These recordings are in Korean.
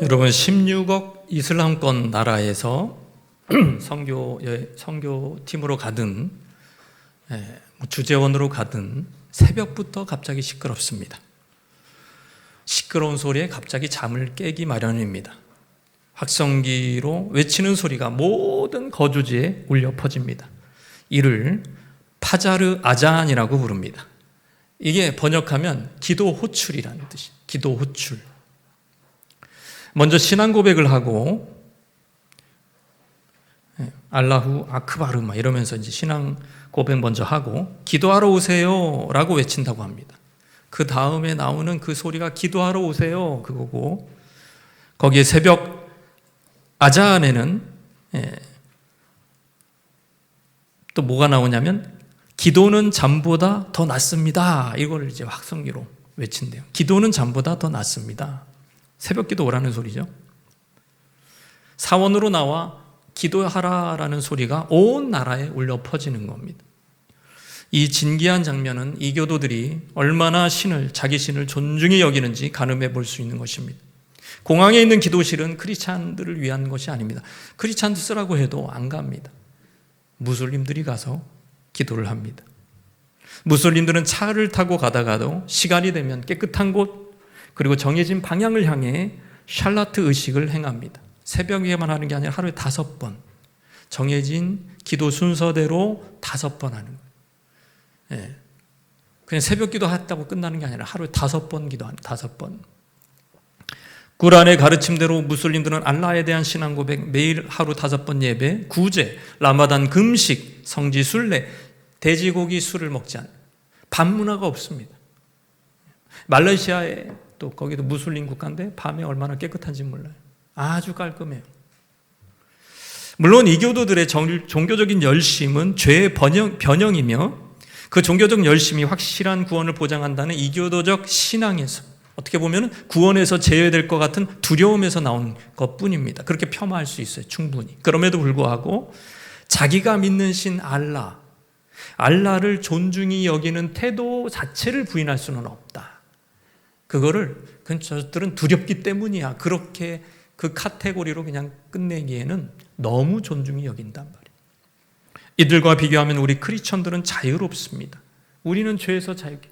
여러분 16억 이슬람권 나라에서 선교팀으로 가든 주재원으로 가든 새벽부터 갑자기 시끄럽습니다. 시끄러운 소리에 갑자기 잠을 깨기 마련입니다. 확성기로 외치는 소리가 모든 거주지에 울려 퍼집니다. 이를 파자르 아잔이라고 부릅니다. 이게 번역하면 기도 호출이라는 뜻이에요. 기도 호출. 먼저 신앙 고백을 하고 알라후 아크바르 이러면서 이제 신앙 고백 먼저 하고 기도하러 오세요라고 외친다고 합니다. 그 다음에 나오는 그 소리가 기도하러 오세요 그거고, 거기에 새벽 아잔에는 또 뭐가 나오냐면 기도는 잠보다 더 낫습니다. 이걸 이제 확성기로 외친대요. 기도는 잠보다 더 낫습니다. 새벽 기도 오라는 소리죠. 사원으로 나와 기도하라라는 소리가 온 나라에 울려 퍼지는 겁니다. 이 진기한 장면은 이교도들이 얼마나 자기 신을 존중히 여기는지 가늠해 볼 수 있는 것입니다. 공항에 있는 기도실은 크리스찬들을 위한 것이 아닙니다. 크리스찬들 쓰라고 해도 안 갑니다. 무슬림들이 가서 기도를 합니다. 무슬림들은 차를 타고 가다가도 시간이 되면 깨끗한 곳 그리고 정해진 방향을 향해 샬라트 의식을 행합니다. 새벽에만 하는 게 아니라 하루에 5번 정해진 기도 순서대로 5번 하는 거예요. 그냥 새벽 기도 했다고 끝나는 게 아니라 하루에 5번 기도하는 5번. 구란의 가르침대로 무슬림들은 알라에 대한 신앙 고백, 매일 하루 5번 예배, 구제, 라마단 금식, 성지 순례, 돼지고기 술을 먹지 않아요. 밤 문화가 없습니다. 말레이시아에 또 거기도 무슬림 국가인데 밤에 얼마나 깨끗한지 몰라요. 아주 깔끔해요. 물론 이교도들의 종교적인 열심은 죄의 변형이며 그 종교적 열심이 확실한 구원을 보장한다는 이교도적 신앙에서 어떻게 보면 구원에서 제외될 것 같은 두려움에서 나온 것뿐입니다. 그렇게 폄하할 수 있어요. 충분히. 그럼에도 불구하고 자기가 믿는 신 알라를 존중히 여기는 태도 자체를 부인할 수는 없다. 저들은 두렵기 때문이야. 그렇게 그 카테고리로 그냥 끝내기에는 너무 존중히 여긴단 말이에요. 이들과 비교하면 우리 크리스천들은 자유롭습니다. 우리는 죄에서 자유케,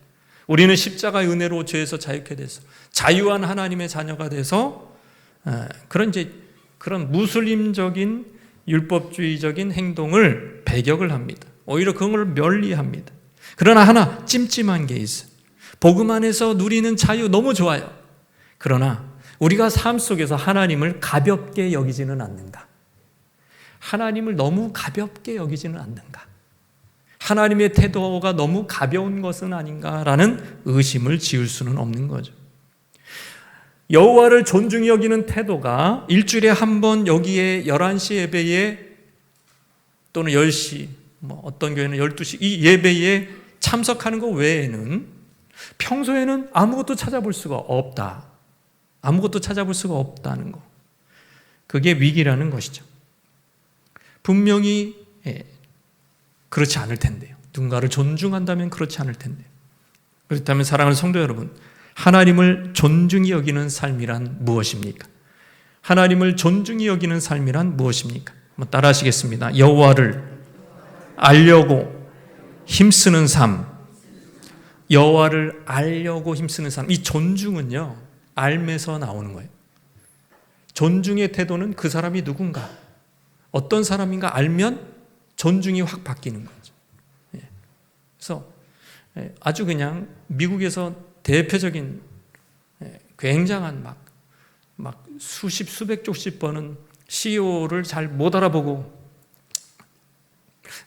우리는 십자가의 은혜로 죄에서 자유케 돼서 자유한 하나님의 자녀가 돼서 그런 무슬림적인 율법주의적인 행동을 배격을 합니다. 오히려 그걸 멸리합니다. 그러나 하나 찜찜한 게 있어요. 복음 안에서 누리는 자유 너무 좋아요. 그러나 우리가 삶 속에서 하나님을 가볍게 여기지는 않는가? 하나님을 너무 가볍게 여기지는 않는가? 하나님의 태도가 너무 가벼운 것은 아닌가라는 의심을 지을 수는 없는 거죠. 여호와를 존중히 여기는 태도가 일주일에 한 번 여기에 11시 예배에 또는 10시, 어떤 교회는 12시 이 예배에 참석하는 것 외에는 평소에는 아무것도 찾아볼 수가 없다. 아무것도 찾아볼 수가 없다는 거. 그게 위기라는 것이죠. 분명히 그렇지 않을 텐데요. 누군가를 존중한다면 그렇지 않을 텐데요. 그렇다면 사랑하는 성도 여러분, 하나님을 존중히 여기는 삶이란 무엇입니까? 하나님을 존중히 여기는 삶이란 무엇입니까? 한번 따라 하시겠습니다. 여호와를 알려고 힘쓰는 삶. 여호와를 알려고 힘쓰는 삶. 이 존중은요, 알면서 나오는 거예요. 존중의 태도는 그 사람이 누군가, 어떤 사람인가 알면 존중이 확 바뀌는 거죠. 그래서 아주 그냥 미국에서 대표적인 굉장한 막 수백 쪽씩 버는 CEO를 잘 못 알아보고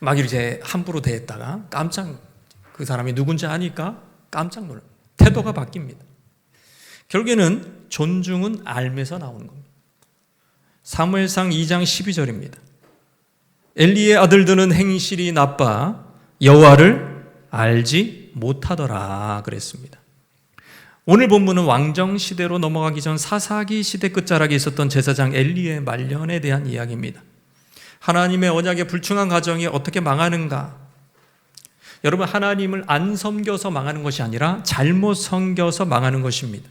막 이렇게 함부로 대했다가 그 사람이 누군지 아니까 깜짝 놀랍니다. 태도가 바뀝니다. 결국에는 존중은 알면서 나오는 겁니다. 사무엘상 2장 12절입니다. 엘리의 아들들은 행실이 나빠 여호와를 알지 못하더라 그랬습니다. 오늘 본문은 왕정 시대로 넘어가기 전 사사기 시대 끝자락에 있었던 제사장 엘리의 말년에 대한 이야기입니다. 하나님의 언약의 불충한 가정이 어떻게 망하는가? 여러분, 하나님을 안 섬겨서 망하는 것이 아니라 잘못 섬겨서 망하는 것입니다.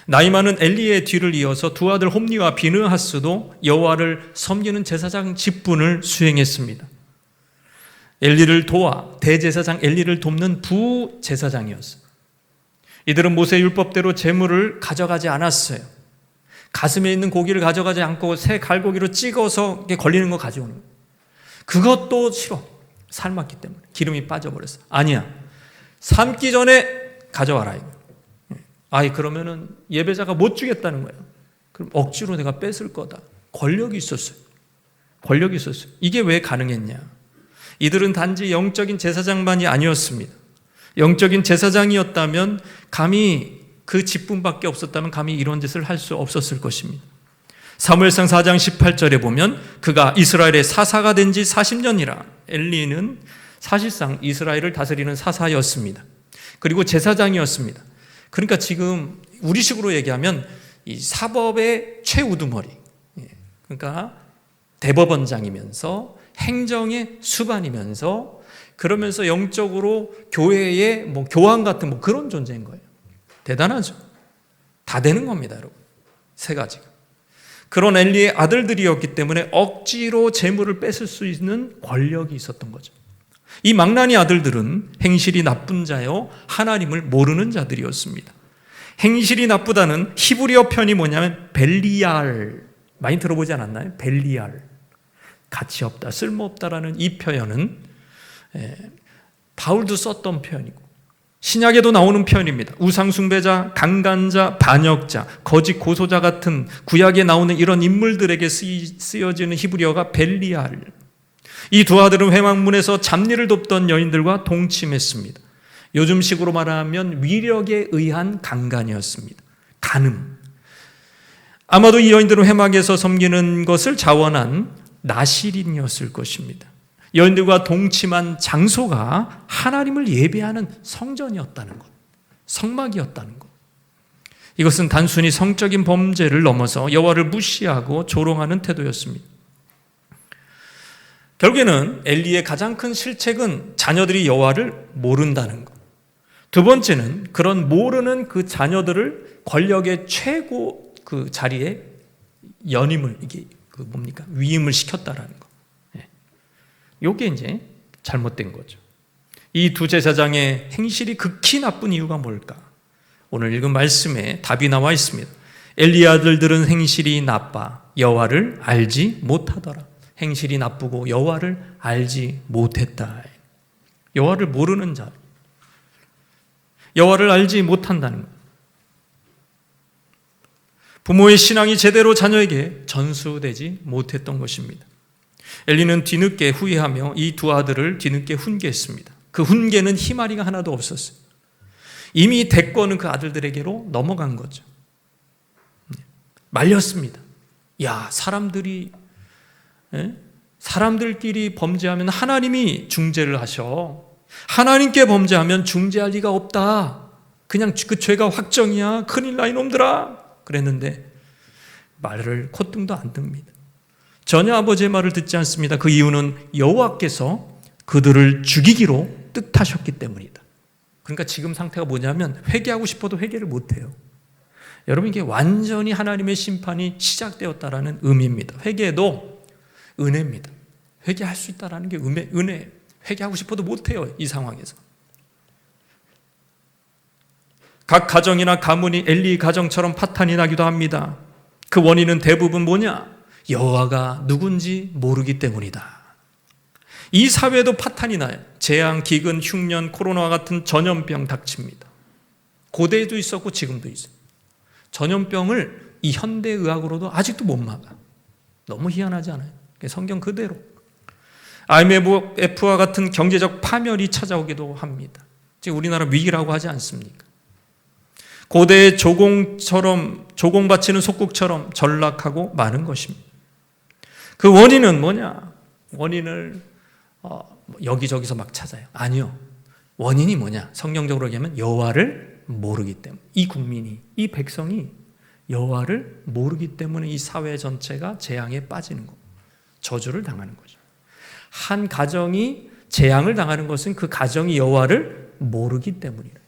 나이 많은 엘리의 뒤를 이어서 두 아들 홈니와 비느하스도 여호와를 섬기는 제사장 직분을 수행했습니다. 엘리를 도와 대제사장 엘리를 돕는 부제사장이었어요. 이들은 모세 율법대로 제물을 가져가지 않았어요. 가슴에 있는 고기를 가져가지 않고 새 갈고기로 찍어서 걸리는 거 가져오는 거예요. 그것도 싫어. 삶았기 때문에 기름이 빠져버렸어. 아니야, 삶기 전에 가져와라 이거. 그러면은 예배자가 못 주겠다는 거예요. 그럼 억지로 내가 뺏을 거다. 권력이 있었어요. 이게 왜 가능했냐? 이들은 단지 영적인 제사장만이 아니었습니다. 영적인 제사장이었다면 감히 그 직분밖에 없었다면 감히 이런 짓을 할 수 없었을 것입니다. 사무엘상 4장 18절에 보면 그가 이스라엘의 사사가 된 지 40년이라. 엘리는 사실상 이스라엘을 다스리는 사사였습니다. 그리고 제사장이었습니다. 그러니까 지금 우리식으로 얘기하면 이 사법의 최우두머리, 그러니까 대법원장이면서 행정의 수반이면서 그러면서 영적으로 교회의 교황 같은 그런 존재인 거예요. 대단하죠. 다 되는 겁니다, 여러분. 세 가지가. 그런 엘리의 아들들이었기 때문에 억지로 재물을 뺏을 수 있는 권력이 있었던 거죠. 이 망나니 아들들은 행실이 나쁜 자요 하나님을 모르는 자들이었습니다. 행실이 나쁘다는 히브리어 편이 뭐냐면 벨리알, 많이 들어보지 않았나요? 벨리알, 가치 없다, 쓸모없다라는 이 표현은 바울도 썼던 표현이고 신약에도 나오는 표현입니다. 우상숭배자, 강간자, 반역자, 거짓 고소자 같은 구약에 나오는 이런 인물들에게 쓰여지는 히브리어가 벨리알. 이 두 아들은 회막문에서 잡일을 돕던 여인들과 동침했습니다. 요즘식으로 말하면 위력에 의한 강간이었습니다. 간음. 아마도 이 여인들은 회막에서 섬기는 것을 자원한 나실인이었을 것입니다. 여인들과 동침한 장소가 하나님을 예배하는 성전이었다는 것, 성막이었다는 것. 이것은 단순히 성적인 범죄를 넘어서 여호와를 무시하고 조롱하는 태도였습니다. 결국에는 엘리의 가장 큰 실책은 자녀들이 여호와를 모른다는 것. 두 번째는 그런 모르는 그 자녀들을 권력의 최고 그 자리에 연임을, 이게 위임을 시켰다라는 것. 이게 이제 잘못된 거죠. 이 두 제사장의 행실이 극히 나쁜 이유가 뭘까? 오늘 읽은 말씀에 답이 나와 있습니다. 엘리의 아들들은 행실이 나빠 여호와를 알지 못하더라. 행실이 나쁘고 여호와를 알지 못했다. 여호와를 모르는 자, 여호와를 알지 못한다는 것. 부모의 신앙이 제대로 자녀에게 전수되지 못했던 것입니다. 엘리는 뒤늦게 후회하며 이 두 아들을 뒤늦게 훈계했습니다. 그 훈계는 희마리가 하나도 없었어요. 이미 대권은 그 아들들에게로 넘어간 거죠. 말렸습니다. 야, 사람들끼리 범죄하면 하나님이 중재를 하셔. 하나님께 범죄하면 중재할 리가 없다. 그냥 그 죄가 확정이야. 큰일 나 이놈들아. 그랬는데 말을 콧등도 안 듭니다. 전혀 아버지의 말을 듣지 않습니다. 그 이유는 여호와께서 그들을 죽이기로 뜻하셨기 때문이다. 그러니까 지금 상태가 뭐냐면 회개하고 싶어도 회개를 못해요. 여러분, 이게 완전히 하나님의 심판이 시작되었다라는 의미입니다. 회개도 은혜입니다. 회개할 수 있다라는 게 은혜. 회개하고 싶어도 못해요, 이 상황에서. 각 가정이나 가문이 엘리 가정처럼 파탄이 나기도 합니다. 그 원인은 대부분 뭐냐? 여호와가 누군지 모르기 때문이다. 이 사회도 파탄이 나요. 재앙, 기근, 흉년, 코로나와 같은 전염병 닥칩니다. 고대에도 있었고 지금도 있어요. 전염병을 이 현대의학으로도 아직도 못 막아. 너무 희한하지 않아요? 성경 그대로. IMF와 같은 경제적 파멸이 찾아오기도 합니다. 지금 우리나라 위기라고 하지 않습니까? 고대의 조공 바치는 속국처럼 전락하고 마는 것입니다. 그 원인은 뭐냐? 원인을 여기저기서 막 찾아요. 아니요. 원인이 뭐냐? 성경적으로 얘기하면 여호와를 모르기 때문에. 이 국민이, 이 백성이 여호와를 모르기 때문에 이 사회 전체가 재앙에 빠지는 거, 저주를 당하는 거죠. 한 가정이 재앙을 당하는 것은 그 가정이 여호와를 모르기 때문이라.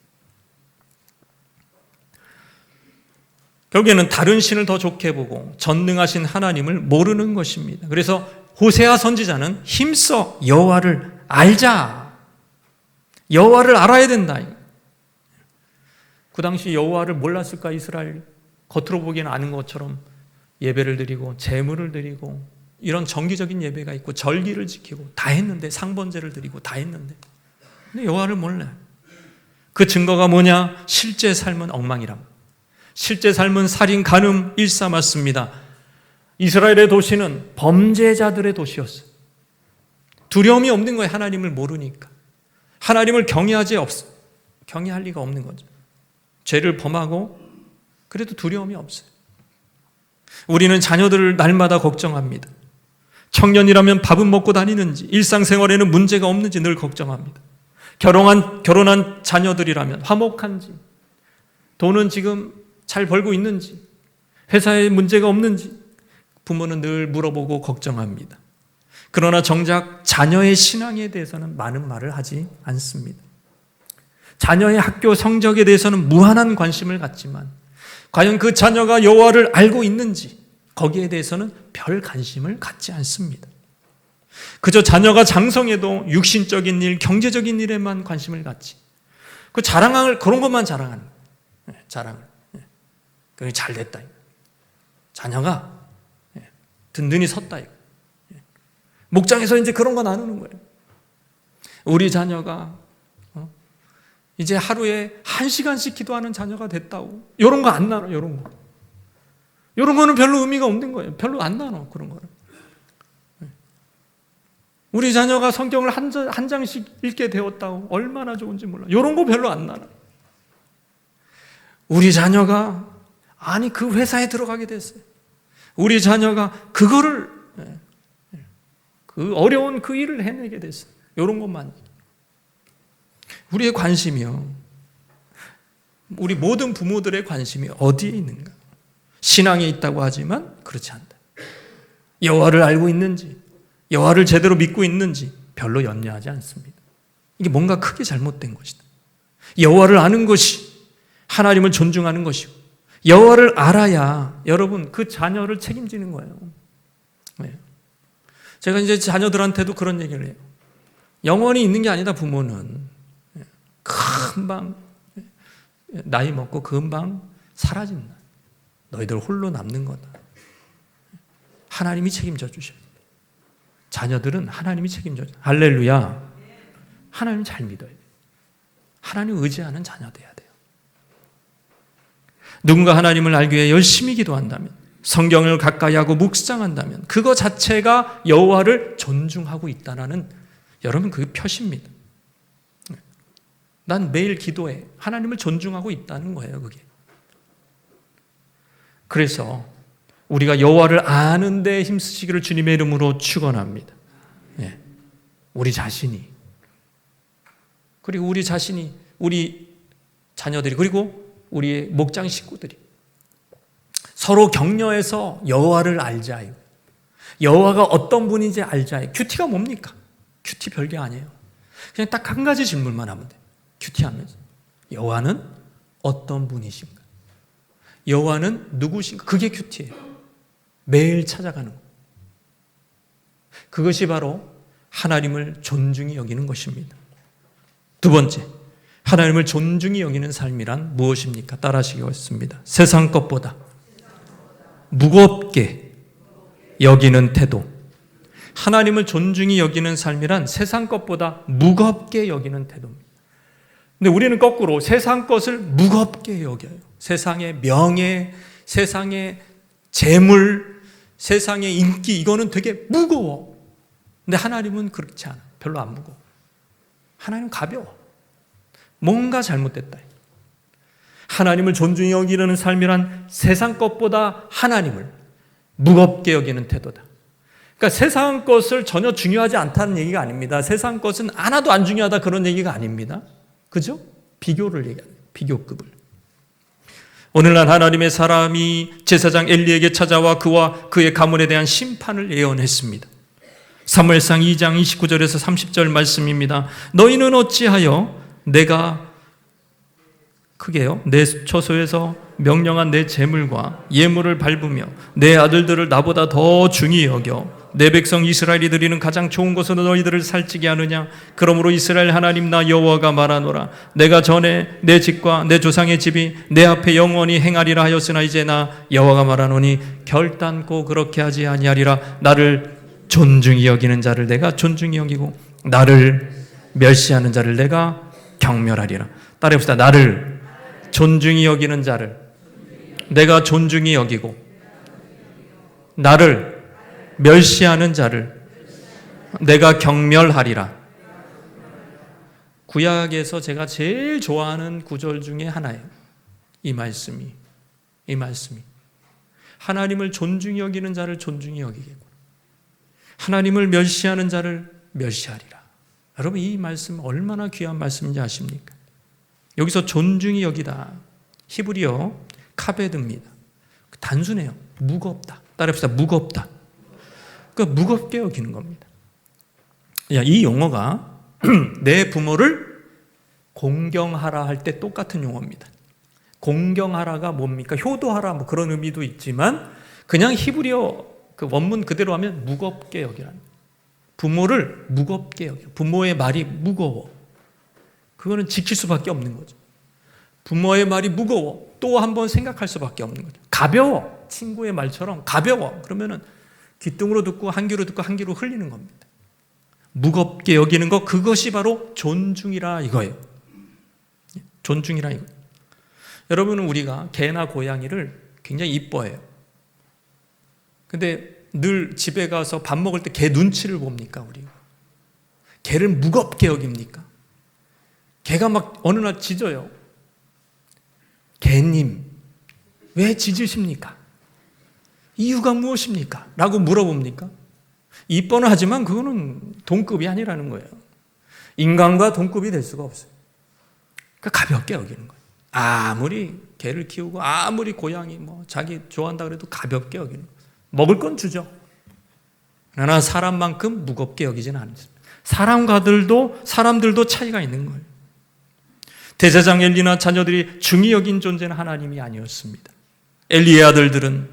결국에는 다른 신을 더 좋게 보고 전능하신 하나님을 모르는 것입니다. 그래서 호세아 선지자는 힘써 여호와를 알자. 여호와를 알아야 된다. 그 당시 여호와를 몰랐을까? 이스라엘 겉으로 보기에는 아는 것처럼 예배를 드리고 제물을 드리고 이런 정기적인 예배가 있고 절기를 지키고 다 했는데, 상번제를 드리고 다 했는데, 근데 여호와를 몰라요. 그 증거가 뭐냐? 실제 삶은 엉망이랍니다. 실제 삶은 살인, 간음, 일삼았습니다. 이스라엘의 도시는 범죄자들의 도시였어요. 두려움이 없는 거예요. 하나님을 모르니까. 하나님을 경외할 리가 없는 거죠. 죄를 범하고 그래도 두려움이 없어요. 우리는 자녀들을 날마다 걱정합니다. 청년이라면 밥은 먹고 다니는지, 일상생활에는 문제가 없는지 늘 걱정합니다. 결혼한 자녀들이라면 화목한지, 돈은 지금 잘 벌고 있는지, 회사에 문제가 없는지 부모는 늘 물어보고 걱정합니다. 그러나 정작 자녀의 신앙에 대해서는 많은 말을 하지 않습니다. 자녀의 학교 성적에 대해서는 무한한 관심을 갖지만 과연 그 자녀가 여호와를 알고 있는지 거기에 대해서는 별 관심을 갖지 않습니다. 그저 자녀가 장성해도 육신적인 일, 경제적인 일에만 관심을 갖지. 그 자랑을 그런 것만 자랑하는 거예요. 자랑을. 그게 잘 됐다. 자녀가 든든히 섰다. 목장에서 이제 그런 거 나누는 거예요. 우리 자녀가 이제 하루에 1시간씩 기도하는 자녀가 됐다고. 이런 거 안 나눠. 이런 거. 이런 거는 별로 의미가 없는 거예요. 별로 안 나눠. 그런 거는. 우리 자녀가 성경을 한 장씩 읽게 되었다고. 얼마나 좋은지 몰라. 이런 거 별로 안 나눠. 우리 자녀가 그 회사에 들어가게 됐어요. 우리 자녀가 그거를 그 어려운 그 일을 해내게 됐어요. 이런 것만. 우리의 관심이요. 우리 모든 부모들의 관심이 어디에 있는가? 신앙에 있다고 하지만 그렇지 않다. 여호와를 알고 있는지, 여호와를 제대로 믿고 있는지 별로 염려하지 않습니다. 이게 뭔가 크게 잘못된 것이다. 여호와를 아는 것이 하나님을 존중하는 것이고, 여호와를 알아야 여러분 그 자녀를 책임지는 거예요. 제가 이제 자녀들한테도 그런 얘기를 해요. 영원히 있는 게 아니다. 부모는 금방 나이 먹고 금방 사라진다. 너희들 홀로 남는 거다. 하나님이 책임져 주셔야 돼. 자녀들은 하나님이 책임져 줘. 할렐루야. 하나님 잘 믿어야 돼. 하나님 의지하는 자녀 돼야 돼요. 누군가 하나님을 알기 위해 열심히 기도한다면, 성경을 가까이 하고 묵상한다면 그거 자체가 여호와를 존중하고 있다는 여러분 그게 표시입니다. 난 매일 기도해. 하나님을 존중하고 있다는 거예요. 그게. 그래서 우리가 여호와를 아는 데 힘쓰시기를 주님의 이름으로 축원합니다. 우리 자신이, 그리고 우리 자신이, 우리 자녀들이, 그리고 우리의 목장 식구들이 서로 격려해서 여호와를 알자요. 여호와가 어떤 분인지 알자요. 큐티가 뭡니까? 큐티 별게 아니에요. 그냥 딱 한 가지 질문만 하면 돼요. 큐티하면서 여호와는 어떤 분이신가? 여호와는 누구신가? 그게 큐티예요. 매일 찾아가는 거. 그것이 바로 하나님을 존중히 여기는 것입니다. 두 번째, 하나님을 존중히 여기는 삶이란 무엇입니까? 따라하시겠습니다. 세상 것보다 무겁게 여기는 태도. 하나님을 존중히 여기는 삶이란 세상 것보다 무겁게 여기는 태도입니다. 근데 우리는 거꾸로 세상 것을 무겁게 여겨요. 세상의 명예, 세상의 재물, 세상의 인기, 이거는 되게 무거워. 근데 하나님은 그렇지 않아. 별로 안 무거워. 하나님은 가벼워. 뭔가 잘못됐다. 하나님을 존중히 여기는 삶이란 세상 것보다 하나님을 무겁게 여기는 태도다. 그러니까 세상 것을 전혀 중요하지 않다는 얘기가 아닙니다. 세상 것은 하나도 안 중요하다 그런 얘기가 아닙니다. 그죠? 비교를 얘기합니다. 비교급을. 오늘날 하나님의 사람이 제사장 엘리에게 찾아와 그와 그의 가문에 대한 심판을 예언했습니다. 사무엘상 2장 29절에서 30절 말씀입니다. 너희는 어찌하여 내가 크게요 내 처소에서 명령한 내 재물과 예물을 밟으며 내 아들들을 나보다 더 중히 여겨 내 백성 이스라엘이 드리는 가장 좋은 것으로 너희들을 살찌게 하느냐? 그러므로 이스라엘 하나님 나 여호와가 말하노라. 내가 전에 내 집과 내 조상의 집이 내 앞에 영원히 행하리라 하였으나 이제 나 여호와가 말하노니 결단코 그렇게 하지 아니하리라. 나를 존중히 여기는 자를 내가 존중히 여기고 나를 멸시하는 자를 내가 경멸하리라. 따라해봅시다. 나를 존중히 여기는 자를 내가 존중히 여기고 나를 멸시하는 자를 내가 경멸하리라. 구약에서 제가 제일 좋아하는 구절 중에 하나예요. 이 말씀이 하나님을 존중히 여기는 자를 존중히 여기겠고 하나님을 멸시하는 자를 멸시하리라. 여러분, 이 말씀 얼마나 귀한 말씀인지 아십니까? 여기서 존중히 여기다, 히브리어 카베드입니다. 단순해요. 무겁다. 따라합시다. 무겁다. 그러니까 무겁게 여기는 겁니다. 이 용어가 내 부모를 공경하라 할 때 똑같은 용어입니다. 공경하라가 뭡니까? 효도하라 뭐 그런 의미도 있지만 그냥 히브리어 그 원문 그대로 하면 무겁게 여기라는, 부모를 무겁게 여겨. 부모의 말이 무거워. 그거는 지킬 수밖에 없는 거죠. 부모의 말이 무거워. 또 한번 생각할 수밖에 없는 거죠. 가벼워. 친구의 말처럼 가벼워. 그러면은 귀뚱으로 듣고 한 귀로 듣고 한 귀로 흘리는 겁니다. 무겁게 여기는 것, 그것이 바로 존중이라 이거예요. 존중이라 이거. 여러분은 우리가 개나 고양이를 굉장히 이뻐해요. 근데 늘 집에 가서 밥 먹을 때 개 눈치를 봅니까, 우리가? 개를 무겁게 여깁니까? 개가 막 어느 날 짖어요. 개님, 왜 짖으십니까? 이유가 무엇입니까? 라고 물어봅니까? 이뻐는 하지만 그거는 동급이 아니라는 거예요. 인간과 동급이 될 수가 없어요. 그러니까 가볍게 여기는 거예요. 아무리 개를 키우고 아무리 고양이 뭐 자기 좋아한다 그래도 가볍게 여기는 거예요. 먹을 건 주죠. 그러나 사람만큼 무겁게 여기지는 않습니다. 사람들도 차이가 있는 거예요. 대제사장 엘리나 자녀들이 중히 여긴 존재는 하나님이 아니었습니다. 엘리의 아들들은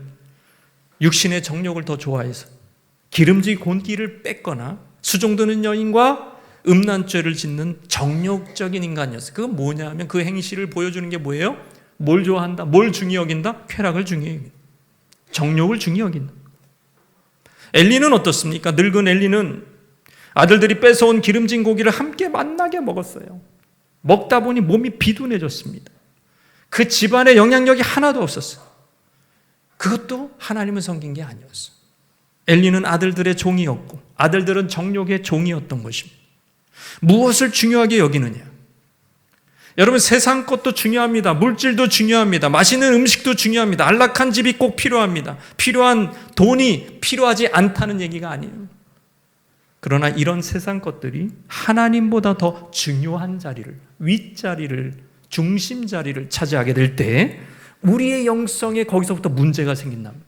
육신의 정욕을 더 좋아해서 기름진 곤기를 뺏거나 수종드는 여인과 음란죄를 짓는 정욕적인 인간이었어요. 그건 뭐냐 하면 그 행실을 보여주는 게 뭐예요? 뭘 좋아한다? 뭘 중히 여긴다? 쾌락을 중히 여긴다. 정욕을 중히 여긴다. 엘리는 어떻습니까? 늙은 엘리는 아들들이 뺏어온 기름진 고기를 함께 만나게 먹었어요. 먹다 보니 몸이 비둔해졌습니다. 그 집안에 영향력이 하나도 없었어요. 그것도 하나님을 섬긴 게 아니었어요. 엘리는 아들들의 종이었고 아들들은 정욕의 종이었던 것입니다. 무엇을 중요하게 여기느냐? 여러분, 세상 것도 중요합니다. 물질도 중요합니다. 맛있는 음식도 중요합니다. 안락한 집이 꼭 필요합니다. 필요한 돈이 필요하지 않다는 얘기가 아니에요. 그러나 이런 세상 것들이 하나님보다 더 중요한 자리를, 윗자리를, 중심 자리를 차지하게 될 때 우리의 영성에 거기서부터 문제가 생긴답니다.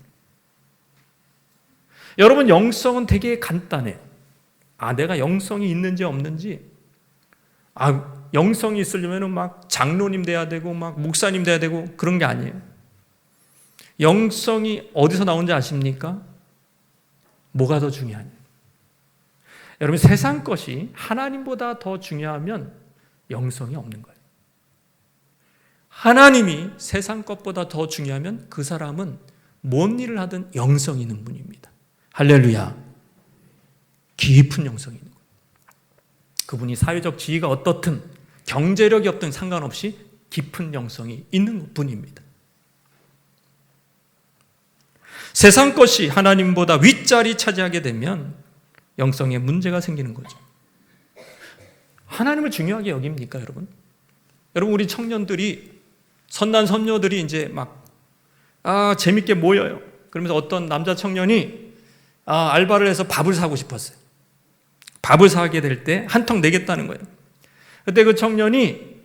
여러분, 영성은 되게 간단해요. 내가 영성이 있는지 없는지, 영성이 있으려면 막 장로님 돼야 되고 막 목사님 돼야 되고 그런 게 아니에요. 영성이 어디서 나오는지 아십니까? 뭐가 더 중요하냐? 여러분, 세상 것이 하나님보다 더 중요하면 영성이 없는 거예요. 하나님이 세상 것보다 더 중요하면 그 사람은 뭔 일을 하든 영성이 있는 분입니다. 할렐루야. 깊은 영성이 있는 거예요. 그분이 사회적 지위가 어떻든 경제력이 없든 상관없이 깊은 영성이 있는 분입니다. 세상 것이 하나님보다 윗자리 차지하게 되면 영성에 문제가 생기는 거죠. 하나님을 중요하게 여깁니까, 여러분? 여러분, 우리 청년들이, 선남 선녀들이 이제 막 재밌게 모여요. 그러면서 어떤 남자 청년이 알바를 해서 밥을 사고 싶었어요. 밥을 사게 될 때 한 턱 내겠다는 거예요. 그때 그 청년이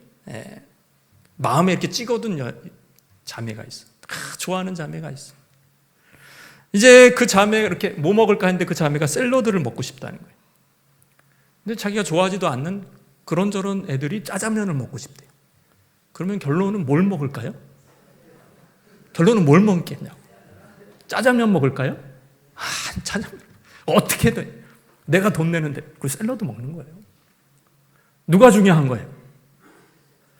마음에 이렇게 찍어둔 자매가 있어. 좋아하는 자매가 있어. 이제 그 자매가 이렇게 뭐 먹을까 했는데 그 자매가 샐러드를 먹고 싶다는 거예요. 근데 자기가 좋아하지도 않는 그런저런 애들이 짜장면을 먹고 싶대요. 그러면 결론은 뭘 먹을까요? 결론은 뭘 먹겠냐고. 짜장면 먹을까요? 짜장면. 어떻게 돼? 내가 돈 내는데 그 샐러드 먹는 거예요. 누가 중요한 거예요?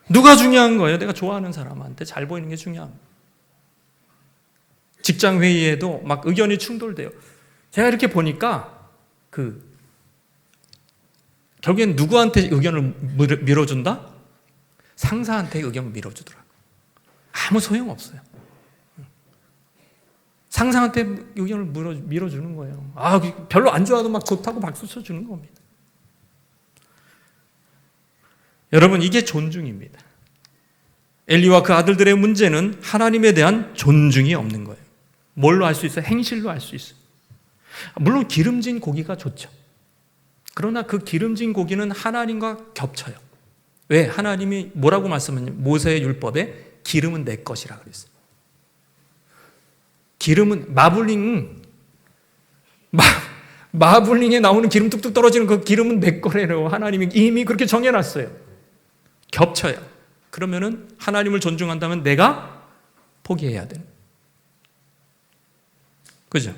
누가 중요한 거예요? 내가 좋아하는 사람한테 잘 보이는 게 중요한 거예요. 직장 회의에도 막 의견이 충돌돼요. 제가 이렇게 보니까 결국엔 누구한테 의견을 밀어준다? 상사한테 의견을 밀어주더라고요. 아무 소용없어요. 상사한테 의견을 밀어주는 거예요. 별로 안 좋아도 막 좋다고 박수 쳐주는 겁니다. 여러분, 이게 존중입니다. 엘리와 그 아들들의 문제는 하나님에 대한 존중이 없는 거예요. 뭘로 알 수 있어요? 행실로 알 수 있어요. 물론 기름진 고기가 좋죠. 그러나 그 기름진 고기는 하나님과 겹쳐요. 왜? 하나님이 뭐라고 말씀하냐면 모세의 율법에 기름은 내 것이라 그랬어요. 기름은 마블링에 나오는 기름 뚝뚝 떨어지는 그 기름은 내 거래요. 하나님이 이미 그렇게 정해놨어요. 겹쳐요. 그러면은 하나님을 존중한다면 내가 포기해야 되는. 그죠?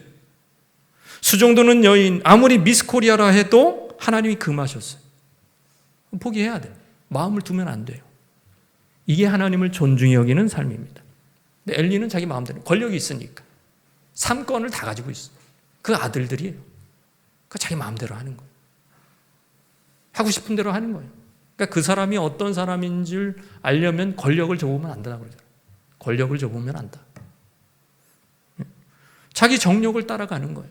수종도는 여인 아무리 미스코리아라 해도 하나님이 금하셨어요. 포기해야 돼요. 마음을 두면 안 돼요. 이게 하나님을 존중히 여기는 삶입니다. 근데 엘리는 자기 마음대로 권력이 있으니까 3권을 다 가지고 있어요. 그 아들들이에요. 그 자기 마음대로 하는 거예요. 하고 싶은 대로 하는 거예요. 그러니까 그 사람이 어떤 사람인 줄 알려면 권력을 줘보면 안다고 그러잖아요. 권력을 줘보면 안다. 자기 정욕을 따라가는 거예요.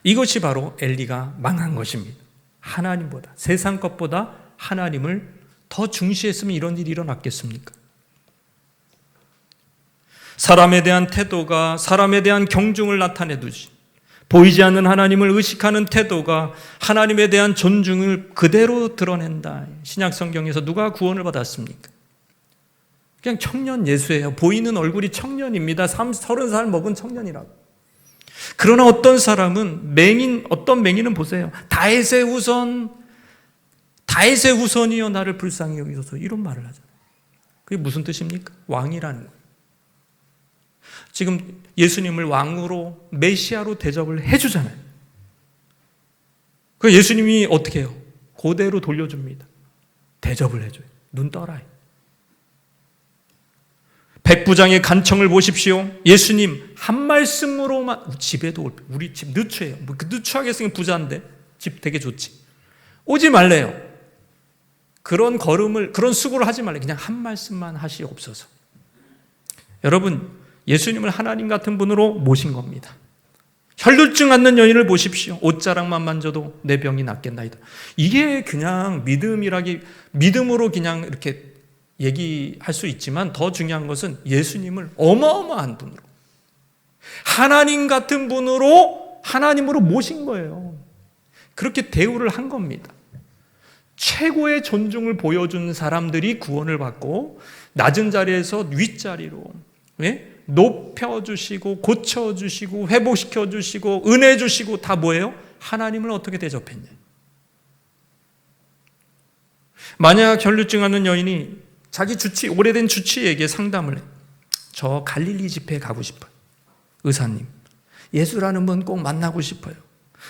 이것이 바로 엘리가 망한 것입니다. 하나님보다, 세상 것보다 하나님을 더 중시했으면 이런 일이 일어났겠습니까? 사람에 대한 태도가 사람에 대한 경중을 나타내듯이 보이지 않는 하나님을 의식하는 태도가 하나님에 대한 존중을 그대로 드러낸다. 신약 성경에서 누가 구원을 받았습니까? 그냥 청년 예수예요. 보이는 얼굴이 청년입니다. 30살 먹은 청년이라고. 그러나 어떤 사람은 어떤 맹인은 보세요. 다윗의 후손이여 나를 불쌍히 여기소서 이런 말을 하잖아요. 그게 무슨 뜻입니까? 왕이라는 거예요. 지금 예수님을 왕으로 메시아로 대접을 해주잖아요. 그 예수님이 어떻게 해요? 그대로 돌려줍니다. 대접을 해줘요. 눈 떠라요. 백부장의 간청을 보십시오. 예수님 한 말씀으로만 집에도 우리 집 느추예요. 그 느추하게 생긴 부자인데 집 되게 좋지. 오지 말래요. 그런 수고를 하지 말래요. 그냥 한 말씀만 하시옵소서. 여러분, 예수님을 하나님 같은 분으로 모신 겁니다. 혈루증 앓는 여인을 보십시오. 옷자락만 만져도 내 병이 낫겠나이다. 이게 그냥 믿음으로 그냥 이렇게 얘기할 수 있지만 더 중요한 것은 예수님을 어마어마한 분으로, 하나님 같은 분으로 하나님으로 모신 거예요. 그렇게 대우를 한 겁니다. 최고의 존중을 보여준 사람들이 구원을 받고 낮은 자리에서 윗자리로 높여주시고 고쳐주시고 회복시켜주시고 은혜 주시고 다 뭐예요? 하나님을 어떻게 대접했냐. 만약 혈루증 앓는 여인이 자기 오래된 주치에게 상담을 해. 저 갈릴리 집회에 가고 싶어요. 의사님, 예수라는 분 꼭 만나고 싶어요.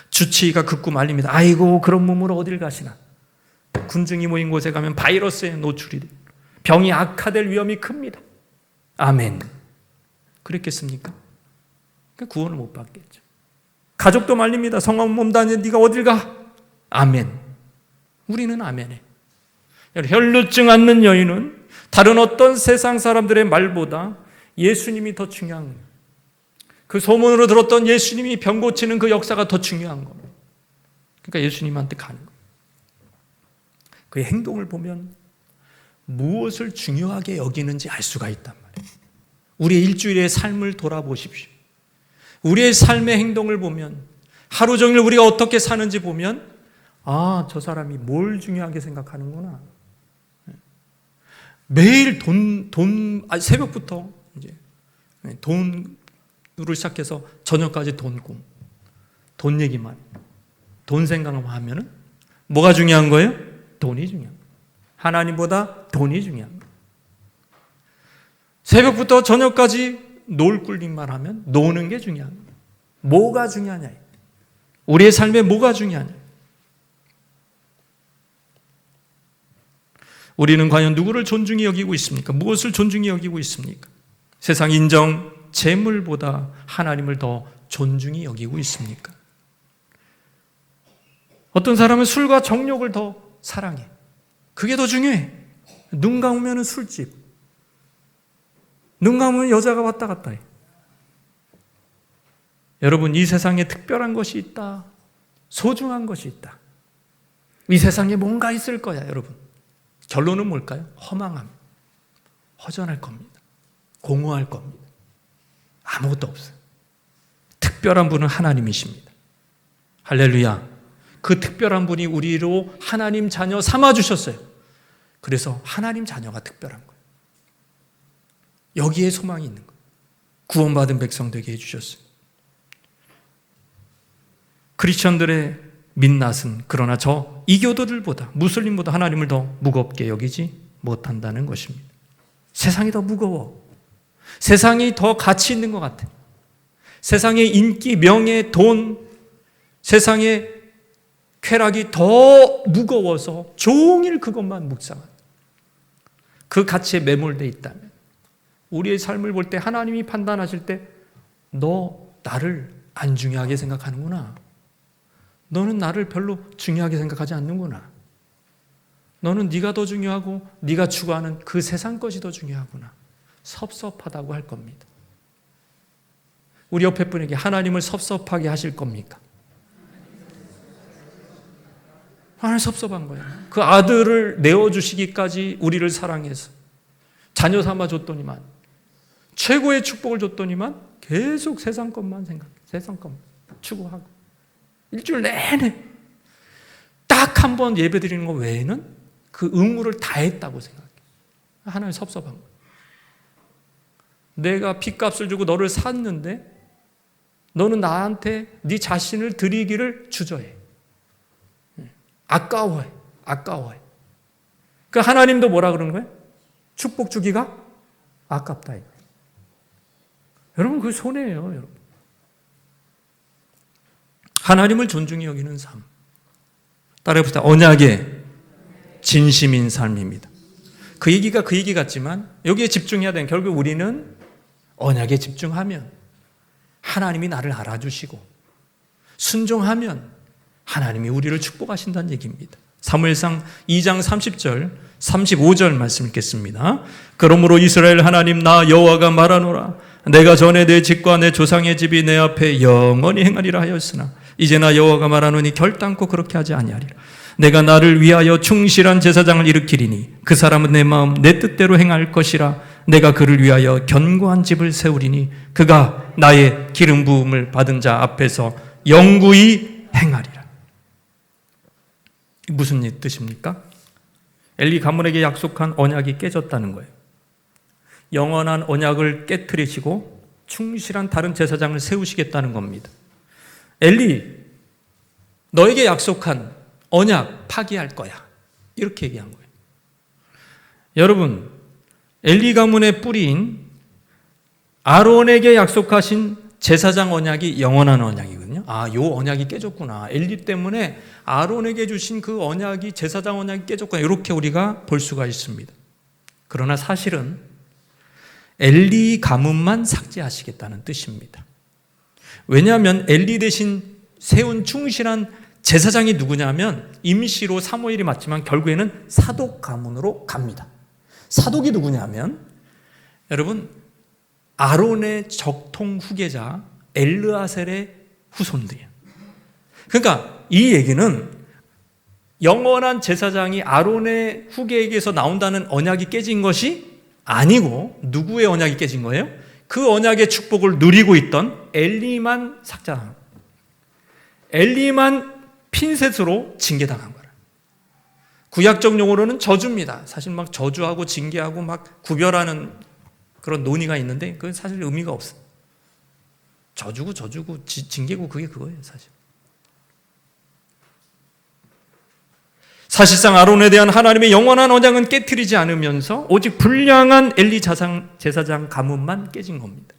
주치의가 극구 말립니다. 아이고, 그런 몸으로 어딜 가시나. 군중이 모인 곳에 가면 바이러스에 노출이 돼요. 병이 악화될 위험이 큽니다. 아멘. 그랬겠습니까? 구원을 못 받겠죠. 가족도 말립니다. 성황 몸 다니 네가 어딜 가? 아멘. 우리는 아멘해. 혈루증 앓는 여인은 다른 어떤 세상 사람들의 말보다 예수님이 더 중요한 거예요. 그 소문으로 들었던 예수님이 병 고치는 그 역사가 더 중요한 거예요. 그러니까 예수님한테 가는 거예요. 그의 행동을 보면 무엇을 중요하게 여기는지 알 수가 있단 말이에요. 우리의 일주일의 삶을 돌아보십시오. 우리의 삶의 행동을 보면, 하루 종일 우리가 어떻게 사는지 보면, 저 사람이 뭘 중요하게 생각하는구나. 매일 새벽부터 이제 돈으로 시작해서 저녁까지 돈 얘기만, 돈 생각만 하면은 뭐가 중요한 거예요? 돈이 중요한 거예요. 하나님보다 돈이 중요한 거예요. 새벽부터 저녁까지 놀 꿀림만 하면 노는 게 중요합니다. 뭐가 중요하냐? 우리의 삶에 뭐가 중요하냐? 우리는 과연 누구를 존중히 여기고 있습니까? 무엇을 존중히 여기고 있습니까? 세상 인정, 재물보다 하나님을 더 존중히 여기고 있습니까? 어떤 사람은 술과 정욕을 더 사랑해. 그게 더 중요해. 눈 감으면 술집. 눈 감으면 여자가 왔다 갔다 해. 여러분, 이 세상에 특별한 것이 있다. 소중한 것이 있다. 이 세상에 뭔가 있을 거야, 여러분. 결론은 뭘까요? 허망함. 허전할 겁니다. 공허할 겁니다. 아무것도 없어요. 특별한 분은 하나님이십니다. 할렐루야. 그 특별한 분이 우리로 하나님 자녀 삼아주셨어요. 그래서 하나님 자녀가 특별한 거예요. 여기에 소망이 있는 거예요. 구원받은 백성 되게 해주셨어요. 크리스천들의 민낯은 그러나 저 이교도들보다, 무슬림보다 하나님을 더 무겁게 여기지 못한다는 것입니다. 세상이 더 무거워. 세상이 더 가치 있는 것 같아. 세상의 인기, 명예, 돈, 세상의 쾌락이 더 무거워서 종일 그것만 묵상한다. 그 가치에 매몰되어 있다면 우리의 삶을 볼 때 하나님이 판단하실 때 너 나를 안 중요하게 생각하는구나. 너는 나를 별로 중요하게 생각하지 않는구나. 너는 네가 더 중요하고 네가 추구하는 그 세상 것이 더 중요하구나. 섭섭하다고 할 겁니다. 우리 옆에 분에게 하나님을 섭섭하게 하실 겁니까? 하나님 섭섭한 거예요. 그 아들을 내어주시기까지 우리를 사랑해서 자녀 삼아 줬더니만, 최고의 축복을 줬더니만 계속 세상 것만 생각해. 세상 것만 추구하고 일주일 내내 딱 한 번 예배 드리는 거 외에는 그 의무를 다 했다고 생각해. 하나님 섭섭한 거예요. 내가 핏값을 주고 너를 샀는데 너는 나한테 네 자신을 드리기를 주저해. 아까워해. 아까워해. 그 하나님도 뭐라 그러는 거예요? 축복 주기가 아깝다. 여러분, 그게 손해예요, 여러분. 하나님을 존중히 여기는 삶. 따라해봅시다. 언약의 진심인 삶입니다. 그 얘기가 그 얘기 같지만 여기에 집중해야 되는, 결국 우리는 언약에 집중하면 하나님이 나를 알아주시고 순종하면 하나님이 우리를 축복하신다는 얘기입니다. 사무엘상 2장 30절 35절 말씀 읽겠습니다. 그러므로 이스라엘 하나님 나 여호와가 말하노라. 내가 전에 내 집과 내 조상의 집이 내 앞에 영원히 행하리라 하였으나 이제 나 여호와가 말하노니 결단코 그렇게 하지 아니하리라. 내가 나를 위하여 충실한 제사장을 일으키리니 그 사람은 내 마음 내 뜻대로 행할 것이라. 내가 그를 위하여 견고한 집을 세우리니 그가 나의 기름 부음을 받은 자 앞에서 영구히 행하리라. 무슨 뜻입니까? 엘리 가문에게 약속한 언약이 깨졌다는 거예요. 영원한 언약을 깨트리시고 충실한 다른 제사장을 세우시겠다는 겁니다. 엘리, 너에게 약속한 언약 파기할 거야. 이렇게 얘기한 거예요. 여러분, 엘리 가문의 뿌리인 아론에게 약속하신 제사장 언약이 영원한 언약이거든요. 요 언약이 깨졌구나. 엘리 때문에 아론에게 주신 그 언약이, 제사장 언약이 깨졌구나. 이렇게 우리가 볼 수가 있습니다. 그러나 사실은 엘리 가문만 삭제하시겠다는 뜻입니다. 왜냐하면 엘리 대신 세운 충실한 제사장이 누구냐면 임시로 사무엘이 맞지만 결국에는 사독 가문으로 갑니다. 사독이 누구냐면 여러분 아론의 적통 후계자 엘르아셀의 후손들이에요. 그러니까 이 얘기는 영원한 제사장이 아론의 후계에게서 나온다는 언약이 깨진 것이 아니고 누구의 언약이 깨진 거예요? 그 언약의 축복을 누리고 있던 엘리만 삭제한 거예요. 엘리만 핀셋으로 징계당한 거예요. 구약적 용어로는 저주입니다. 사실 막 저주하고 징계하고 막 구별하는 그런 논의가 있는데 그건 사실 의미가 없어요. 저주고 징계고 그게 그거예요, 사실. 사실상 아론에 대한 하나님의 영원한 언약은 깨트리지 않으면서 오직 불량한 엘리 제사장 가문만 깨진 겁니다.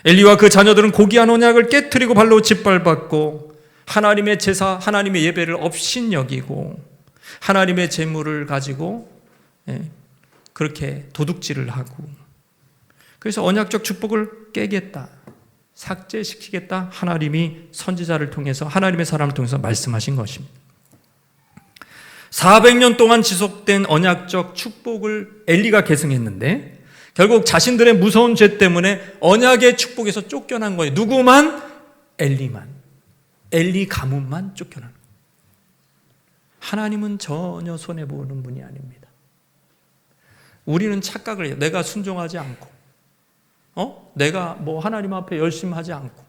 엘리와 그 자녀들은 고귀한 언약을 깨트리고 발로 짓밟았고 하나님의 제사, 하나님의 예배를 업신 여기고 하나님의 재물을 가지고 그렇게 도둑질을 하고, 그래서 언약적 축복을 깨겠다, 삭제시키겠다, 하나님이 선지자를 통해서, 하나님의 사람을 통해서 말씀하신 것입니다. 400년 동안 지속된 언약적 축복을 엘리가 계승했는데 결국 자신들의 무서운 죄 때문에 언약의 축복에서 쫓겨난 거예요. 누구만? 엘리만. 엘리 가문만 쫓겨난 거예요. 하나님은 전혀 손해보는 분이 아닙니다. 우리는 착각을 해요. 내가 순종하지 않고, 내가 뭐 하나님 앞에 열심히 하지 않고,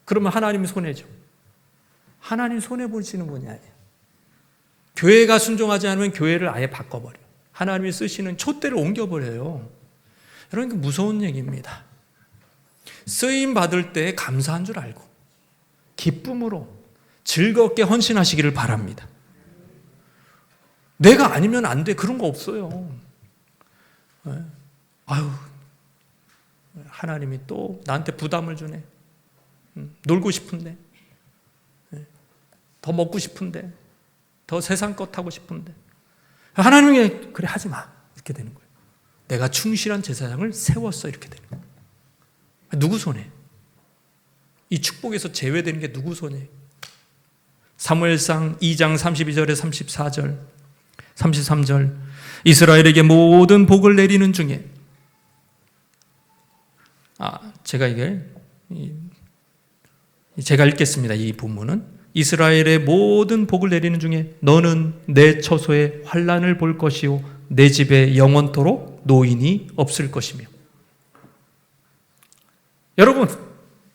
그러면 하나님이 손해죠. 하나님 손해보시는 분이 아니에요. 교회가 순종하지 않으면 교회를 아예 바꿔버려요. 하나님이 쓰시는 촛대를 옮겨버려요. 여러분, 무서운 얘기입니다. 쓰임 받을 때 감사한 줄 알고 기쁨으로 즐겁게 헌신하시기를 바랍니다. 내가 아니면 안 돼, 그런 거 없어요. 아유, 하나님이 또 나한테 부담을 주네. 놀고 싶은데, 더 먹고 싶은데, 더 세상 것 하고 싶은데, 하나님이 그래 하지 마, 이렇게 되는 거예요. 내가 충실한 제사장을 세웠어, 이렇게 되는 거예요. 누구 손해? 이 축복에서 제외되는 게 누구 손해? 사무엘상 2장 32절에 34절 33절 이스라엘에게 모든 복을 내리는 중에, 제가 읽겠습니다. 이 본문은 이스라엘의 모든 복을 내리는 중에 너는 내 처소에 환난을 볼 것이요 내 집에 영원토록 노인이 없을 것이며. 여러분,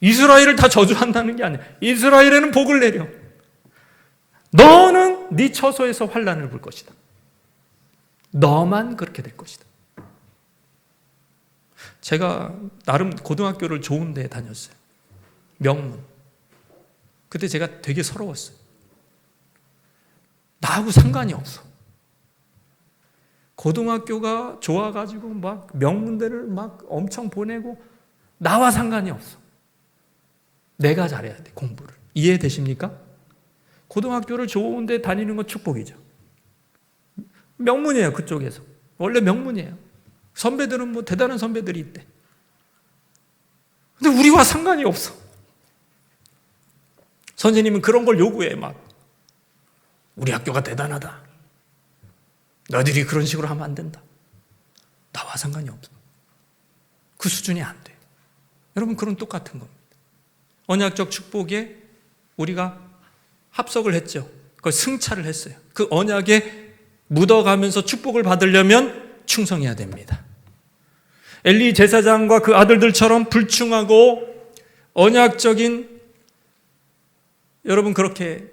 이스라엘을 다 저주한다는 게 아니에요. 이스라엘에는 복을 내려. 너는 네 처소에서 환난을 볼 것이다. 너만 그렇게 될 것이다. 제가 나름 고등학교를 좋은 데 다녔어요. 명문. 그때 제가 되게 서러웠어요. 나하고 상관이 없어. 고등학교가 좋아가지고 막 명문대를 막 엄청 보내고 나와 상관이 없어. 내가 잘해야 돼, 공부를. 이해되십니까? 고등학교를 좋은 데 다니는 건 축복이죠. 명문이에요, 그쪽에서. 원래 명문이에요. 선배들은 뭐 대단한 선배들이 있대. 근데 우리와 상관이 없어. 선생님은 그런 걸 요구해, 막. 우리 학교가 대단하다. 너희들이 그런 식으로 하면 안 된다. 나와 상관이 없어. 그 수준이 안 돼. 여러분, 그런 똑같은 겁니다. 언약적 축복에 우리가 합석을 했죠. 그걸 승차를 했어요. 그 언약에 묻어가면서 축복을 받으려면 충성해야 됩니다. 엘리 제사장과 그 아들들처럼 불충하고 언약적인, 여러분 그렇게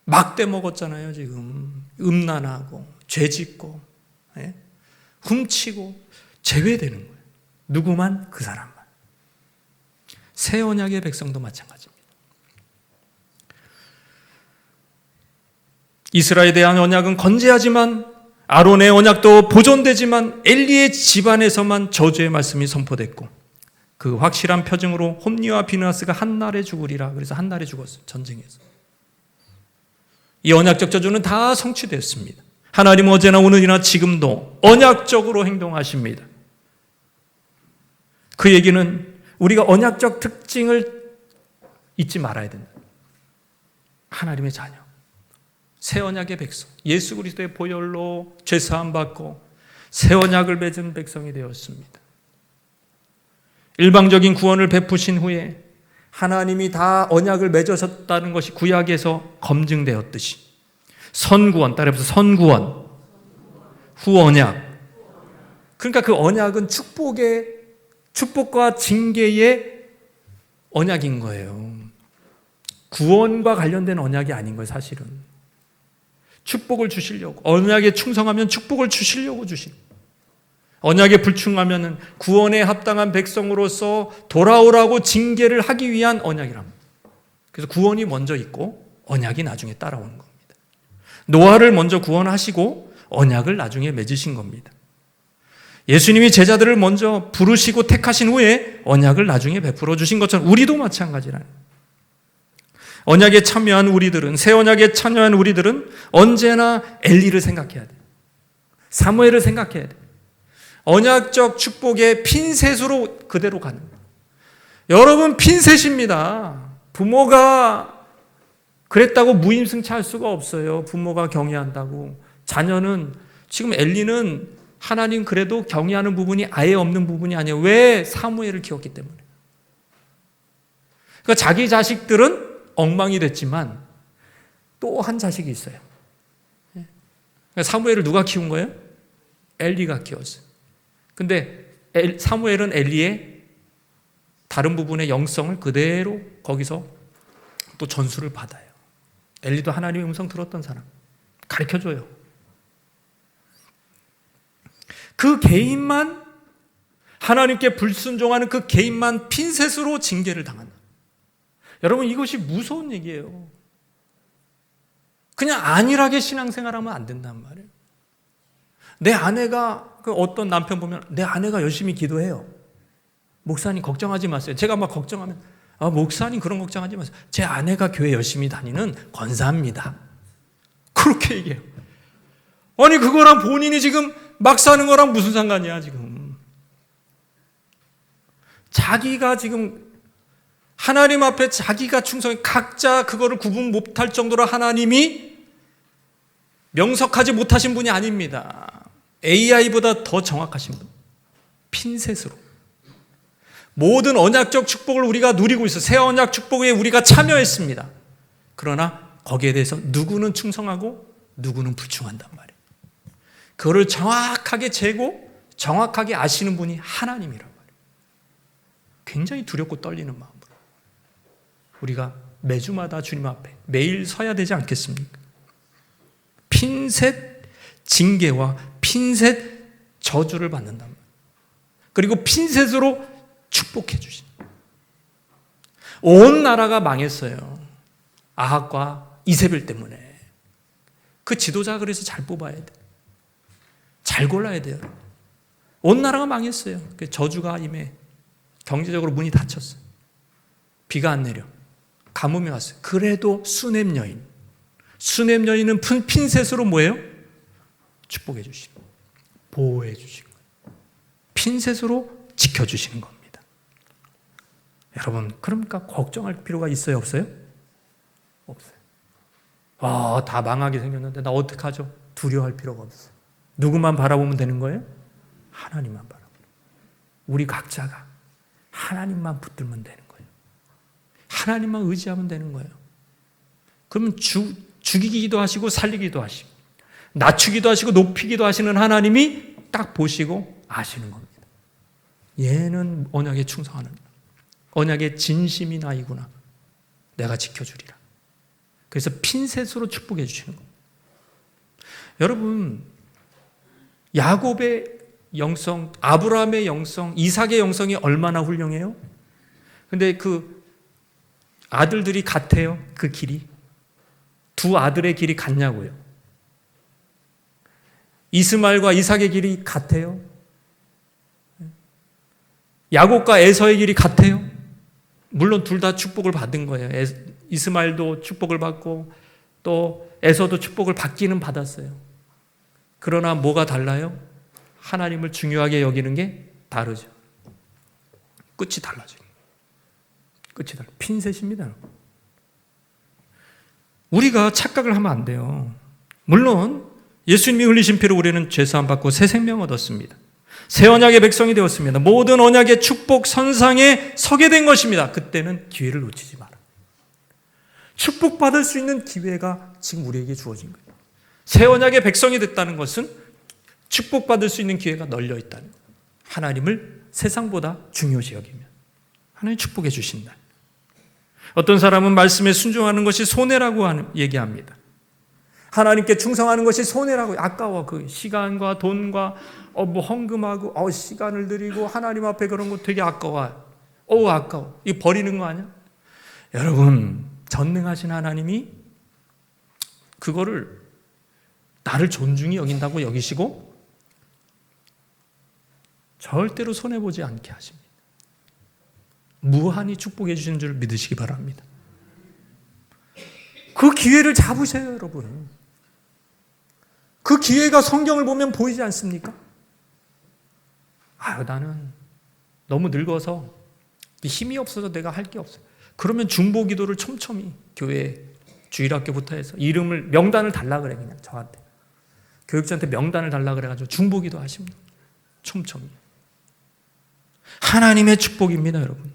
막대 먹었잖아요. 지금 음란하고 죄짓고 훔치고 제외되는 거예요. 누구만? 그 사람만. 새 언약의 백성도 마찬가지입니다. 이스라엘에 대한 언약은 건재하지만, 아론의 언약도 보존되지만 엘리의 집안에서만 저주의 말씀이 선포됐고, 그 확실한 표징으로 홈리와 비느하스가 한날에 죽으리라. 그래서 한날에 죽었어요, 전쟁에서. 이 언약적 저주는 다 성취되었습니다. 하나님은 어제나 오늘이나 지금도 언약적으로 행동하십니다. 그 얘기는 우리가 언약적 특징을 잊지 말아야 된다. 하나님의 자녀, 새 언약의 백성, 예수 그리스도의 보혈로 죄사함 받고 새 언약을 맺은 백성이 되었습니다. 일방적인 구원을 베푸신 후에 하나님이 다 언약을 맺으셨다는 것이 구약에서 검증되었듯이 선구원, 따라서 선구원, 후언약. 그러니까 그 언약은 축복과 징계의 언약인 거예요. 구원과 관련된 언약이 아닌 거예요, 사실은. 축복을 주시려고, 언약에 충성하면 축복을 주시려고 주신, 언약에 불충하면 구원에 합당한 백성으로서 돌아오라고 징계를 하기 위한 언약이랍니다. 그래서 구원이 먼저 있고 언약이 나중에 따라오는 겁니다. 노아를 먼저 구원하시고 언약을 나중에 맺으신 겁니다. 예수님이 제자들을 먼저 부르시고 택하신 후에 언약을 나중에 베풀어 주신 것처럼 우리도 마찬가지라는 거예요. 언약에 참여한 우리들은, 새 언약에 참여한 우리들은 언제나 엘리를 생각해야 돼요. 사무엘을 생각해야 돼요. 언약적 축복의 핀셋으로 그대로 가는 거예요. 여러분, 핀셋입니다. 부모가 그랬다고 무임승차할 수가 없어요. 부모가 경외한다고. 자녀는, 지금 엘리는 하나님 그래도 경외하는 부분이 아예 없는 부분이 아니에요. 왜? 사무엘을 키웠기 때문에. 그러니까 자기 자식들은 엉망이 됐지만 또 한 자식이 있어요. 사무엘을 누가 키운 거예요? 엘리가 키웠어요. 근데 사무엘은 엘리의 다른 부분의 영성을 그대로 거기서 또 전수를 받아요. 엘리도 하나님의 음성 들었던 사람. 가르쳐줘요. 그 개인만, 하나님께 불순종하는 그 개인만 핀셋으로 징계를 당한다. 여러분, 이것이 무서운 얘기예요. 그냥 안일하게 신앙생활하면 안 된단 말이에요. 내 아내가, 어떤 남편 보면 내 아내가 열심히 기도해요. 목사님 걱정하지 마세요. 제가 막 걱정하면, 목사님 그런 걱정하지 마세요. 제 아내가 교회 열심히 다니는 권사입니다. 그렇게 얘기해요. 아니, 그거랑 본인이 지금 막 사는 거랑 무슨 상관이야, 지금. 자기가 지금 하나님 앞에 자기가 충성해, 각자 그거를 구분 못할 정도로 하나님이 명석하지 못하신 분이 아닙니다. AI보다 더 정확하신 분. 핀셋으로. 모든 언약적 축복을 우리가 누리고 있어. 새 언약 축복에 우리가 참여했습니다. 그러나 거기에 대해서 누구는 충성하고 누구는 불충한단 말이에요. 그거를 정확하게 재고 정확하게 아시는 분이 하나님이란 말이에요. 굉장히 두렵고 떨리는 마음으로 우리가 매주마다 주님 앞에 매일 서야 되지 않겠습니까? 핀셋 징계와 핀셋 저주를 받는단 말이에요. 그리고 핀셋으로 축복해 주신. 온 나라가 망했어요. 아합과 이세벨 때문에. 그 지도자 그래서 잘 뽑아야 돼. 잘 골라야 돼요. 온 나라가 망했어요. 저주가 임해. 경제적으로 문이 닫혔어요. 비가 안 내려. 가뭄이 왔어요. 그래도 수넴 여인. 수넴 여인은 핀셋으로 뭐예요? 축복해 주시고 보호해 주시고 핀셋으로 지켜주시는 겁니다. 여러분, 그러니까 걱정할 필요가 있어요, 없어요? 없어요. 다 망하게 생겼는데 나 어떡하죠? 두려워할 필요가 없어요. 누구만 바라보면 되는 거예요? 하나님만 바라보면. 우리 각자가 하나님만 붙들면 되는 거예요. 하나님만 의지하면 되는 거예요. 그러면 죽이기도 하시고 살리기도 하시고 낮추기도 하시고 높이기도 하시는 하나님이 딱 보시고 아시는 겁니다. 얘는 언약에 충성하는, 언약의 진심이 나이구나. 내가 지켜주리라. 그래서 핀셋으로 축복해 주시는 겁니다. 여러분, 야곱의 영성, 아브라함의 영성, 이삭의 영성이 얼마나 훌륭해요? 근데 그 아들들이 같아요? 그 길이? 두 아들의 길이 같냐고요? 이스마엘과 이삭의 길이 같아요? 야곱과 에서의 길이 같아요? 물론 둘 다 축복을 받은 거예요. 이스마엘도 축복을 받고 또 에서도 축복을 받기는 받았어요. 그러나 뭐가 달라요? 하나님을 중요하게 여기는 게 다르죠. 끝이 달라져요. 끝이 달라요. 핀셋입니다. 우리가 착각을 하면 안 돼요. 물론 예수님이 흘리신 피로 우리는 죄사함 받고 새 생명 얻었습니다. 새 언약의 백성이 되었습니다. 모든 언약의 축복 선상에 서게 된 것입니다. 그때는 기회를 놓치지 마라. 축복받을 수 있는 기회가 지금 우리에게 주어진 거예요. 새 언약의 백성이 됐다는 것은 축복받을 수 있는 기회가 널려 있다는 거예요. 하나님을 세상보다 중요시 여기면 하나님 축복해 주신다. 어떤 사람은 말씀에 순종하는 것이 손해라고 얘기합니다. 하나님께 충성하는 것이 손해라고. 아까워. 그 시간과 돈과 헌금하고 시간을 들이고 하나님 앞에 그런 거 되게 아까워. 아까워. 이거 버리는 거 아니야? 여러분, 전능하신 하나님이 그거를 나를 존중히 여긴다고 여기시고 절대로 손해보지 않게 하십니다. 무한히 축복해 주시는 줄 믿으시기 바랍니다. 그 기회를 잡으세요, 여러분. 그 기회가 성경을 보면 보이지 않습니까? 나는 너무 늙어서 힘이 없어서 내가 할 게 없어요. 그러면 중보기도를 촘촘히 교회 주일학교부터 해서 이름을 명단을 달라 그래. 그냥 저한테 교육자한테 명단을 달라 그래가지고 중보기도 하십니다. 촘촘히. 하나님의 축복입니다, 여러분.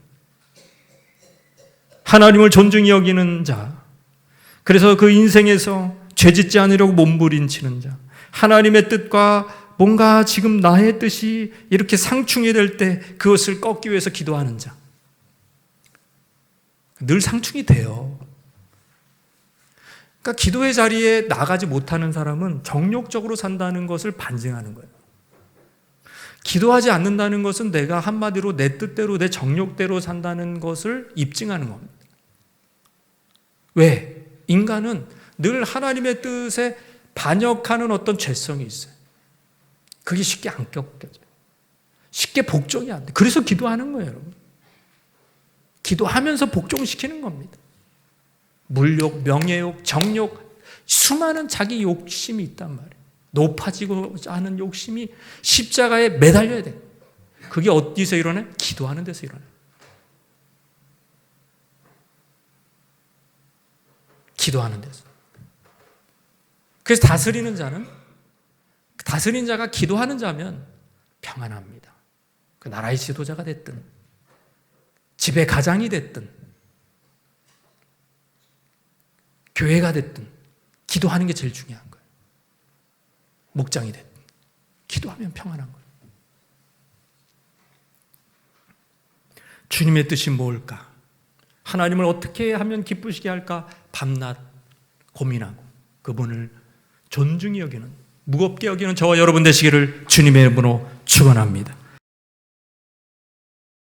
하나님을 존중히 여기는 자, 그래서 그 인생에서 죄짓지 않으려고 몸부림치는 자, 하나님의 뜻과 뭔가 지금 나의 뜻이 이렇게 상충이 될 때 그것을 꺾기 위해서 기도하는 자, 늘 상충이 돼요. 그러니까 기도의 자리에 나가지 못하는 사람은 정욕적으로 산다는 것을 반증하는 거예요. 기도하지 않는다는 것은 내가 한마디로 내 뜻대로 내 정욕대로 산다는 것을 입증하는 겁니다. 왜? 인간은 늘 하나님의 뜻에 반역하는 어떤 죄성이 있어요. 그게 쉽게 안 꺾여져요. 쉽게 복종이 안 돼. 그래서 기도하는 거예요, 여러분. 기도하면서 복종시키는 겁니다. 물욕, 명예욕, 정욕, 수많은 자기 욕심이 있단 말이에요. 높아지고자 하는 욕심이 십자가에 매달려야 돼요. 그게 어디서 일어나요? 기도하는 데서 일어나요. 기도하는 데서. 그래서 다스리는 자가 기도하는 자면 평안합니다. 그 나라의 지도자가 됐든 집의 가장이 됐든 교회가 됐든 기도하는 게 제일 중요한 거예요. 목장이 됐든 기도하면 평안한 거예요. 주님의 뜻이 뭘까? 하나님을 어떻게 하면 기쁘시게 할까? 밤낮 고민하고 그분을 존중히 여기는, 무겁게 여기는 저와 여러분 되시기를 주님의 이름으로 축원합니다.